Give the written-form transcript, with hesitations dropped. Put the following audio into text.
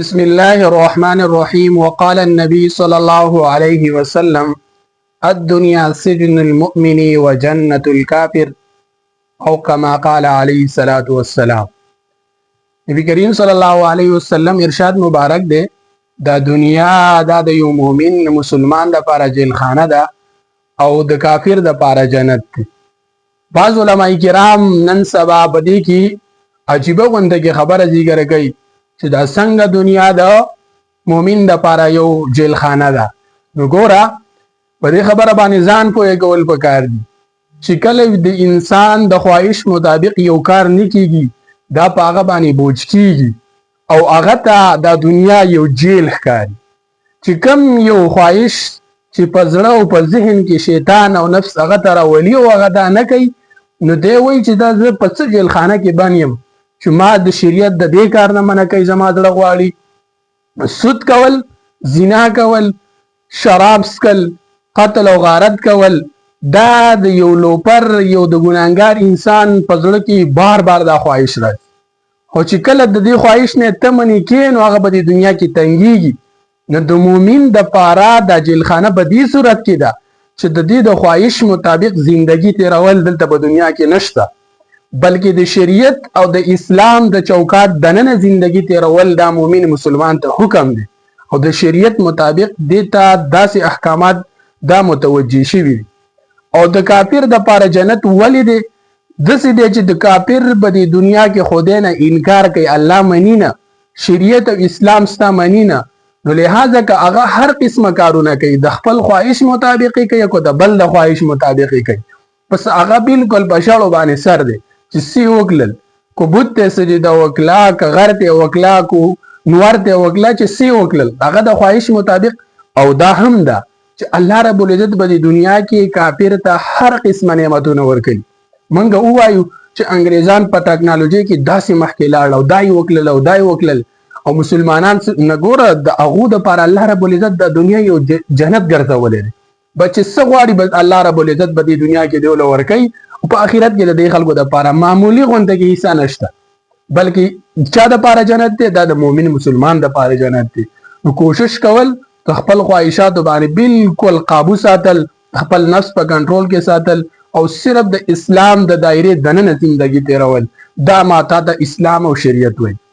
بسم الله الرحمن الرحيم. وقال النبي صلى الله عليه وسلم: الدنيا سجن المؤمن وجنة الكافر، او كما قال عليه الصلاة والسلام. نبی کریم صلی الله علیه وسلم ارشاد مبارک ده: دا دنیا دا د یو مؤمن مسلمان د پاره جیل خانه ده او د کافر د پاره جنت ده. بعض علماء کرام نن سبا بدی کی عجیبه غونډه کې خبره ذکر کوي چې دا څنګه دنیا د مؤمن د پاره یو جیل خانه ده. نو ګوره په دې خبره باندې ځان پوهه کول پکار دي چې کله د انسان د خواهش مطابق یو کار نه کیږي دا په هغه باندې بوج کیږي او هغه ته د دنیا یو جیل ښکاري. چې کم یو خواهش چې په زړه او په ذهن کې شیطان او نفس هغه ته راولي او هغه دا نه کوي، نو دی وایي چې دا زه په څه جیل خانه کې بند یم چې ما د شریعت د دې کار نه منع کوي، زما زړه غواړي سود کول، زنا کول، شراب څکل، قتل او غارت کول. دا د یو لوپر یو د ګناهګار انسان په زړه کې بار بار دا خواهش راځي، خو چې کله د دې خواهش نه ته منې کړې نو هغه به د دنیا کې تنګېږي. نو د مؤمن د پاره دا جیلخانه په دې صورت کې ده چې د دې د خواهش مطابق زندگی تیرول دلته په دنیا کې نشته، بلکې د شریعت او د اسلام د چوکاټ دننه زندگی تیرول دا مؤمن مسلمان ته حکم دی او د شریعت مطابق دیتا داسې احکامات دا متوجه شوي دي. او د کافر د پاره جنت ولې دی؟ داسې دی چې د کافر په دې دنیا کې خدای نه انکار کوي، الله مني نه، شریعت او اسلام ستا مني نه، نو لہذا که هغه هر قسمه کارونه کوي د خپل خواهش مطابق کوي کو د بل د خواهش مطابق کوي، پس هغه بالکل په شاړو باندې سر دی چې سی وکړل کو بت ته سجده وکړه، که غر ته وکړه، کو نور ته وکړه، چې سی وکړل هغه د خواهش مطابق. او دا هم ده چې الله رب العزت په دنیا کې کافر ته هر قسمه نعمتونه ورکړي. منګه وایو چې انګريزان په ټکنالوژي کې داسې مخکې لاړ او دای وکړل او دای وکړل او مسلمانان نګوره د هغه د پر الله رب العزت د دنیا یو جنت ګرځولې دي. بچ څه غواړي بس الله رب العزت په دې دنیا کې دیول ورکړي او په آخرت کې د خلکو د پاره معمولی غونډه کې حصہ نشته، بلکې چا د پاره جنت دی؟ دا د مؤمن مسلمان د پاره جنت دی. نو کوشش کول خپل خواهشات باندې بالکل قابو ساتل، خپل نفس په کنټرول کې ساتل او صرف د اسلام د دایره دننه زندگی تیرول. دا ماته د اسلام او شریعت وایي.